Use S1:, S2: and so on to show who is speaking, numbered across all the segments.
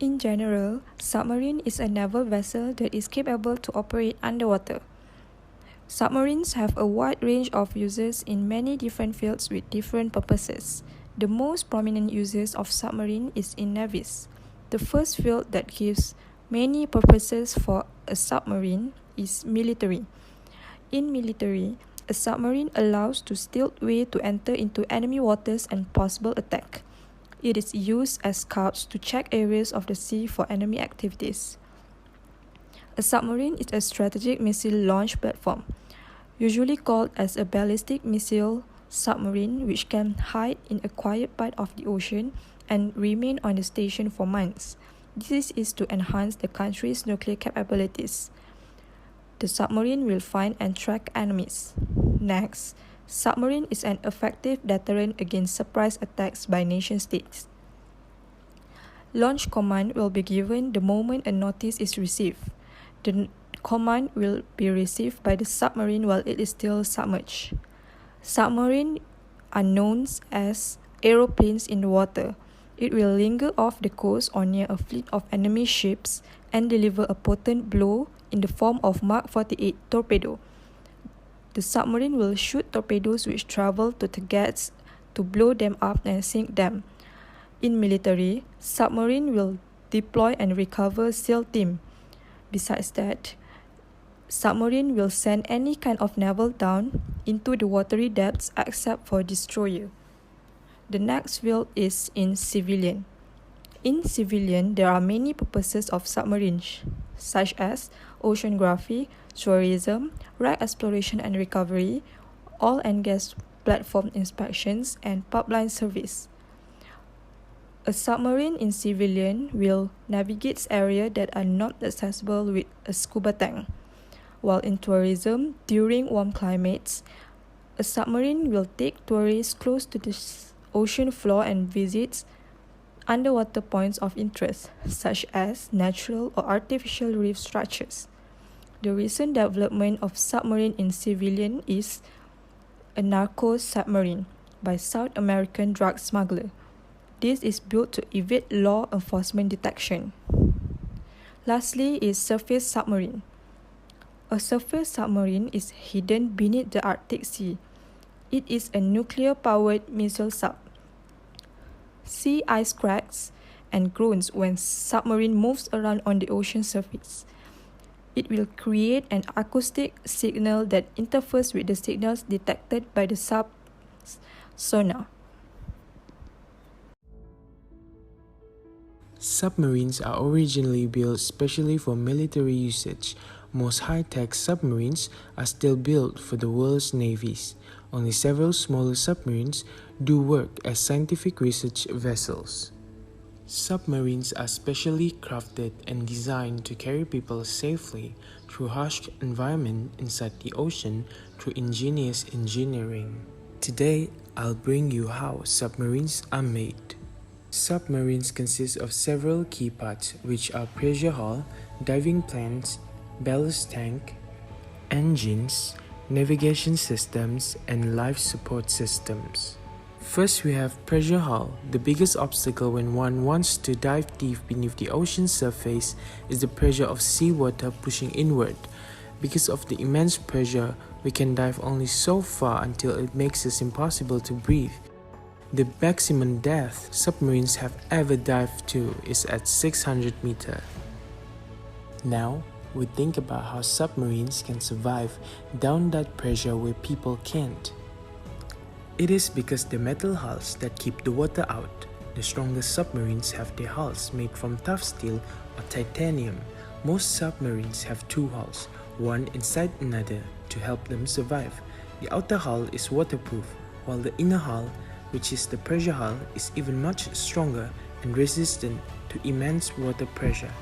S1: In general, submarine is a naval vessel that is capable to operate underwater. Submarines have a wide range of uses in many different fields with different purposes. The most prominent uses of submarine is in navies. The first field that gives many purposes for a submarine is military. In military, a submarine allows to stealth way to enter into enemy waters and possible attack. It is used as scouts to check areas of the sea for enemy activities. A submarine is a strategic missile launch platform, usually called as a ballistic missile submarine, which can hide in a quiet part of the ocean and remain on the station for months. This is to enhance the country's nuclear capabilities. The submarine will find and track enemies. Next, submarine is an effective deterrent against surprise attacks by nation-states. Launch command will be given the moment a notice is received. The command will be received by the submarine while it is still submerged. Submarines are known as aeroplanes in the water. It will linger off the coast or near a fleet of enemy ships and deliver a potent blow in the form of Mark 48 torpedo. The submarine will shoot torpedoes which travel to targets to blow them up and sink them. In military, submarine will deploy and recover SEAL team. Besides that, submarine will send any kind of naval down into the watery depths except for destroyer. The next field is in civilian. In civilian, there are many purposes of submarines, such as oceanography, tourism, wreck exploration and recovery, oil and gas platform inspections, and pipeline service. A submarine in civilian will navigate areas that are not accessible with a scuba tank. While in tourism, during warm climates, a submarine will take tourists close to the ocean floor and visits underwater points of interest, such as natural or artificial reef structures. The recent development of submarine in civilian is a narco submarine by South American drug smuggler. This is built to evade law enforcement detection. Lastly is surface submarine. A surface submarine is hidden beneath the Arctic Sea. It is a nuclear-powered missile sub. Sea ice cracks and groans when submarine moves around on the ocean surface. It will create an acoustic signal that interferes with the signals detected by the sub's sonar.
S2: Submarines are originally built specially for military usage. Most high-tech submarines are still built for the world's navies. Only several smaller submarines do work as scientific research vessels. Submarines are specially crafted and designed to carry people safely through harsh environment inside the ocean through ingenious engineering. Today, I'll bring you how submarines are made. Submarines consist of several key parts, which are pressure hull, diving planes, ballast tank, engines, navigation systems, and life support systems. First, we have pressure hull. The biggest obstacle when one wants to dive deep beneath the ocean surface is the pressure of seawater pushing inward. Because of the immense pressure, we can dive only so far until it makes it impossible to breathe. The maximum depth submarines have ever dived to is at 600 meters. Now, we think about how submarines can survive down that pressure where people can't. It is because the metal hulls that keep the water out. The strongest submarines have their hulls made from tough steel or titanium. Most submarines have two hulls, one inside another, to help them survive. The outer hull is waterproof, while the inner hull, which is the pressure hull, is even much stronger and resistant to immense water pressure.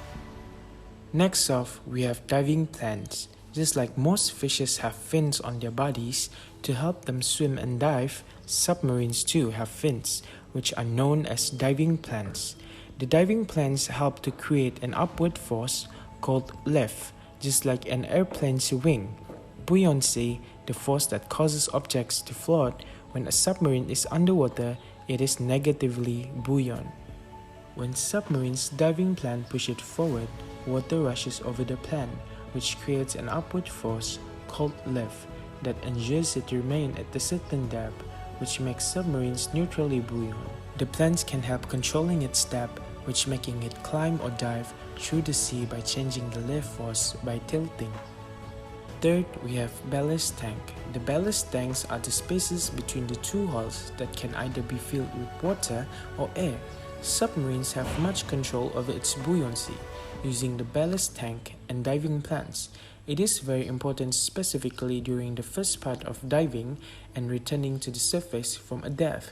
S2: Next off, we have diving planes. Just like most fishes have fins on their bodies to help them swim and dive, submarines too have fins, which are known as diving planes. The diving planes help to create an upward force called lift, just like an airplane's wing. Buoyancy, the force that causes objects to float. When a submarine is underwater, it is negatively buoyant. When submarines' diving plan push it forward, water rushes over the plan, which creates an upward force called lift that ensures it remains at a certain depth, which makes submarines neutrally buoyant. The plans can help controlling its depth, which making it climb or dive through the sea by changing the lift force by tilting. Third, we have ballast tank. The ballast tanks are the spaces between the two hulls that can either be filled with water or air. Submarines have much control over its buoyancy using the ballast tank and diving plans. It is very important specifically during the first part of diving and returning to the surface from a depth.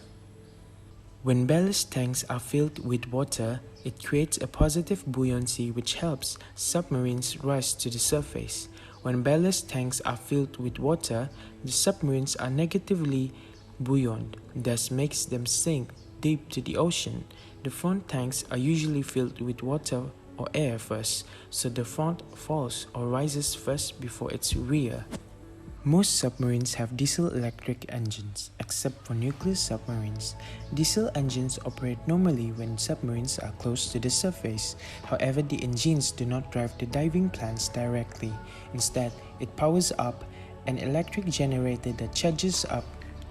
S2: When ballast tanks are filled with water, it creates a positive buoyancy which helps submarines rise to the surface. When ballast tanks are filled with water, the submarines are negatively buoyant, thus makes them sink deep to the ocean. The front tanks are usually filled with water or air first, so the front falls or rises first before its rear. Most submarines have diesel-electric engines, except for nuclear submarines. Diesel engines operate normally when submarines are close to the surface. However, the engines do not drive the diving plans directly. Instead, it powers up an electric generator that charges up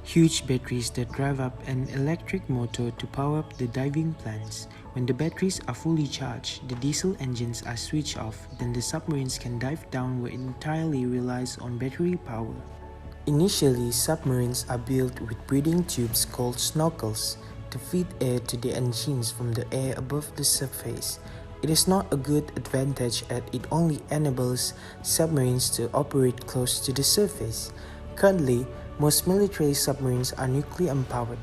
S2: huge batteries that drive up an electric motor to power up the diving plans. When the batteries are fully charged, the diesel engines are switched off, then the submarines can dive down where it entirely relies on battery power. Initially, submarines are built with breathing tubes called snorkels to feed air to the engines from the air above the surface. It is not a good advantage as it only enables submarines to operate close to the surface. Currently, most military submarines are nuclear powered.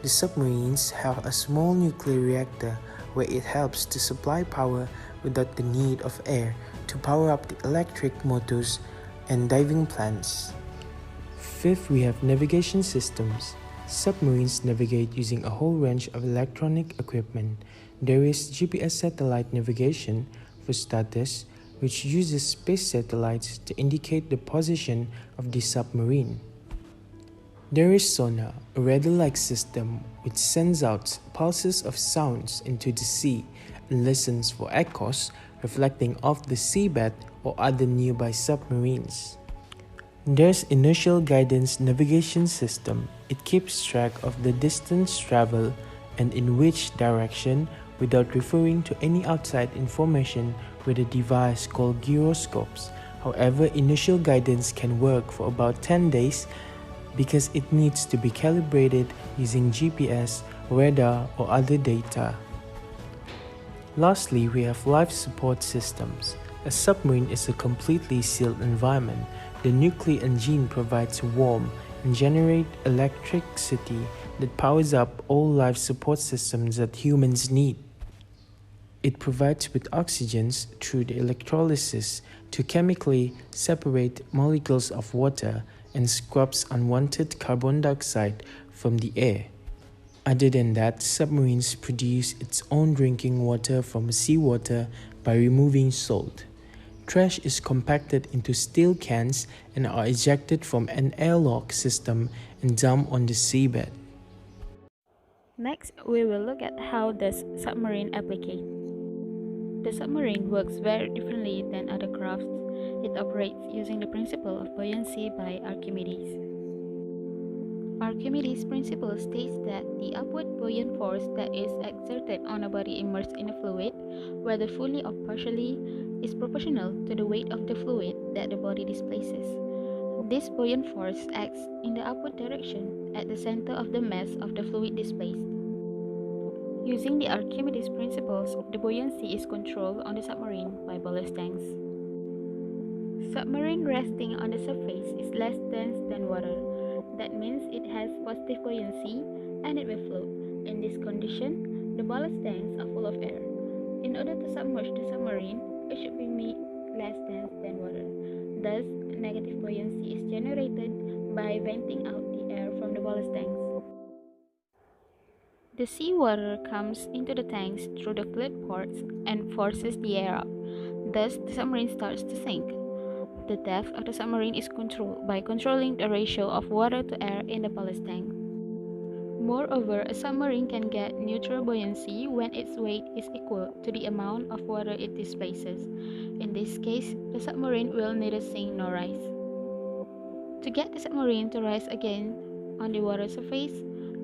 S2: The submarines have a small nuclear reactor where it helps to supply power without the need of air to power up the electric motors and diving plans. Fifth, we have navigation systems. Submarines navigate using a whole range of electronic equipment. There is GPS satellite navigation, for starters, which uses space satellites to indicate the position of the submarine. There is sonar, a radar-like system which sends out pulses of sounds into the sea and listens for echoes reflecting off the seabed or other nearby submarines. There's inertial guidance navigation system. It keeps track of the distance traveled and in which direction without referring to any outside information with a device called gyroscopes. However, inertial guidance can work for about 10 days because it needs to be calibrated using GPS, radar, or other data. Lastly, we have life support systems. A submarine is a completely sealed environment. The nuclear engine provides warmth and generates electricity that powers up all life support systems that humans need. It provides with oxygens through the electrolysis to chemically separate molecules of water and scrubs unwanted carbon dioxide from the air. Other than that, submarines produce its own drinking water from seawater by removing salt. Trash is compacted into steel cans and are ejected from an airlock system and dumped on the seabed.
S3: Next, we will look at how does submarine applicate. The submarine works very differently than other crafts. It operates using the principle of buoyancy by Archimedes. Archimedes' principle states that the upward buoyant force that is exerted on a body immersed in a fluid, whether fully or partially, is proportional to the weight of the fluid that the body displaces. This buoyant force acts in the upward direction at the center of the mass of the fluid displaced. Using the Archimedes principles, the buoyancy is controlled on the submarine by ballast tanks. Submarine resting on the surface is less dense than water. That means it has positive buoyancy and it will float. In this condition, the ballast tanks are full of air. In order to submerge the submarine, it should be made less dense than water. Thus, negative buoyancy is generated by venting out the air from the ballast tanks. The seawater comes into the tanks through the flip ports and forces the air out. Thus, the submarine starts to sink. The depth of the submarine is controlled by controlling the ratio of water to air in the ballast tank. Moreover, a submarine can get neutral buoyancy when its weight is equal to the amount of water it displaces. In this case, the submarine will neither sink nor rise. To get the submarine to rise again on the water surface,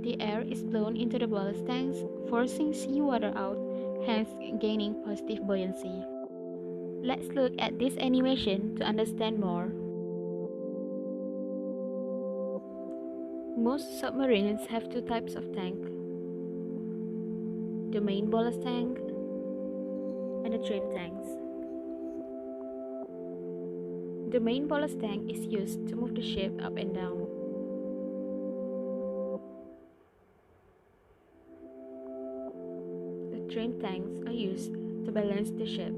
S3: the air is blown into the ballast tanks, forcing seawater out, hence gaining positive buoyancy. Let's look at this animation to understand more. Most submarines have two types of tank: the main ballast tank and the trim tanks. The main ballast tank is used to move the ship up and down. The trim tanks are used to balance the ship.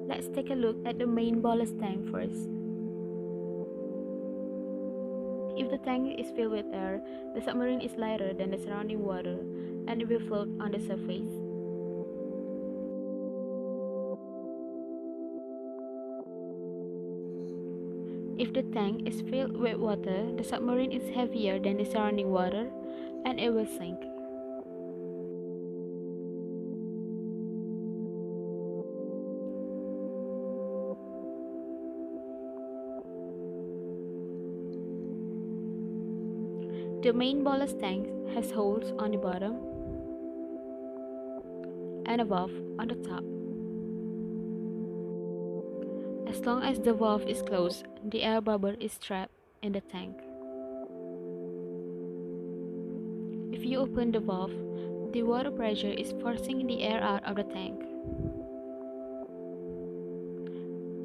S3: Let's take a look at the main ballast tank first. If the tank is filled with air, the submarine is lighter than the surrounding water and it will float on the surface. If the tank is filled with water, the submarine is heavier than the surrounding water and it will sink. The main ballast tank has holes on the bottom and a valve on the top. As long as the valve is closed, the air bubble is trapped in the tank. If you open the valve, the water pressure is forcing the air out of the tank.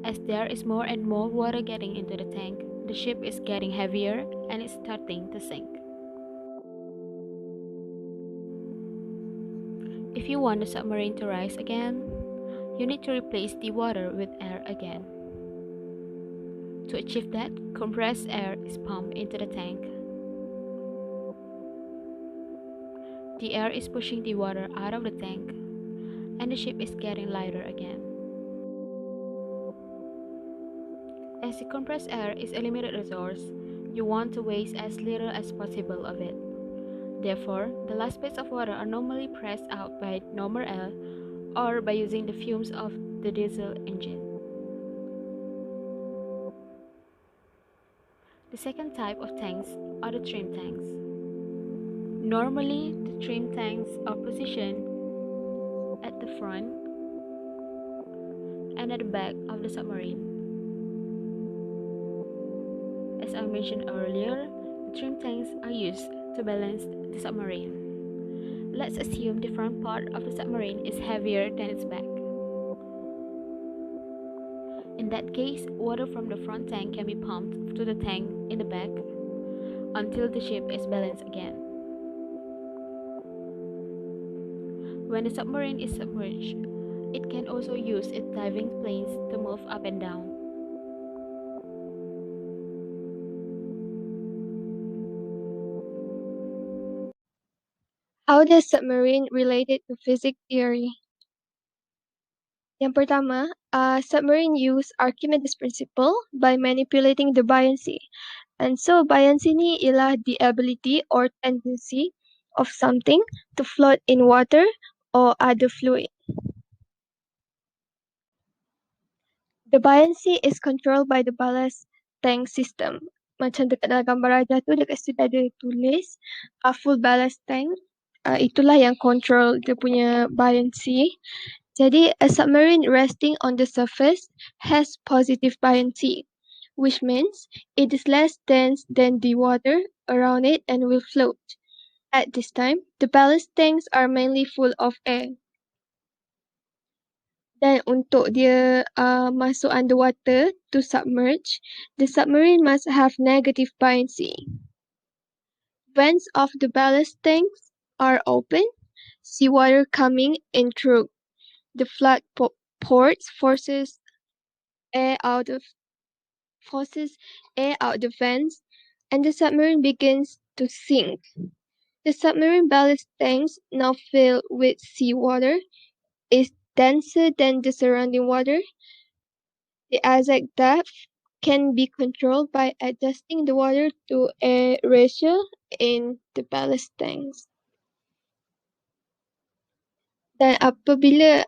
S3: As there is more and more water getting into the tank, the ship is getting heavier and is starting to sink. If you want the submarine to rise again, you need to replace the water with air again. To achieve that, compressed air is pumped into the tank. The air is pushing the water out of the tank, and the ship is getting lighter again. As the compressed air is a limited resource, you want to waste as little as possible of it. Therefore, the last bits of water are normally pressed out by normal air or by using the fumes of the diesel engine. The second type of tanks are the trim tanks. Normally, the trim tanks are positioned at the front and at the back of the submarine. As I mentioned earlier, the trim tanks are used to balance the submarine. Let's assume the front part of the submarine is heavier than its back. In that case, water from the front tank can be pumped to the tank in the back until the ship is balanced again. When the submarine is submerged, it can also use its diving planes to move up and down.
S4: How does submarine related to physics theory? Yang pertama, submarine use Archimedes principle by manipulating the buoyancy. And so buoyancy ni ialah the ability or tendency of something to float in water or other fluid. The buoyancy is controlled by the ballast tank system. Macam dekat dalam gambar ajar tu, dekat situ ada tulis full ballast tank. Itulah yang control dia punya buoyancy. Jadi, a submarine resting on the surface has positive buoyancy, which means it is less dense than the water around it and will float. At this time, the ballast tanks are mainly full of air. Dan untuk dia masuk underwater to submerge, the submarine must have negative buoyancy. Vents of the ballast tanks are open, seawater coming in through the flood ports forces air out the vents, and the submarine begins to sink. The submarine ballast tanks, now filled with seawater, is denser than the surrounding water. The exact depth can be controlled by adjusting the water to air ratio in the ballast tanks. Dan apabila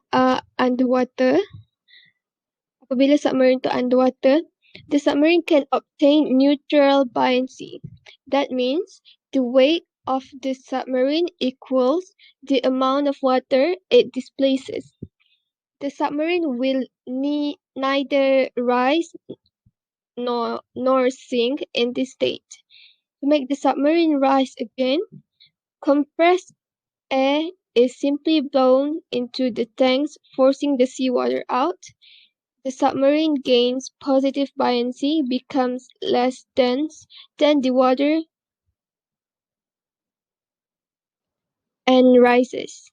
S4: submarine itu underwater, the submarine can obtain neutral buoyancy. That means the weight of the submarine equals the amount of water it displaces. The submarine will neither rise nor sink in this state. To make the submarine rise again, compressed air is simply blown into the tanks, forcing the seawater out. The submarine gains positive buoyancy, becomes less dense than the water, and rises.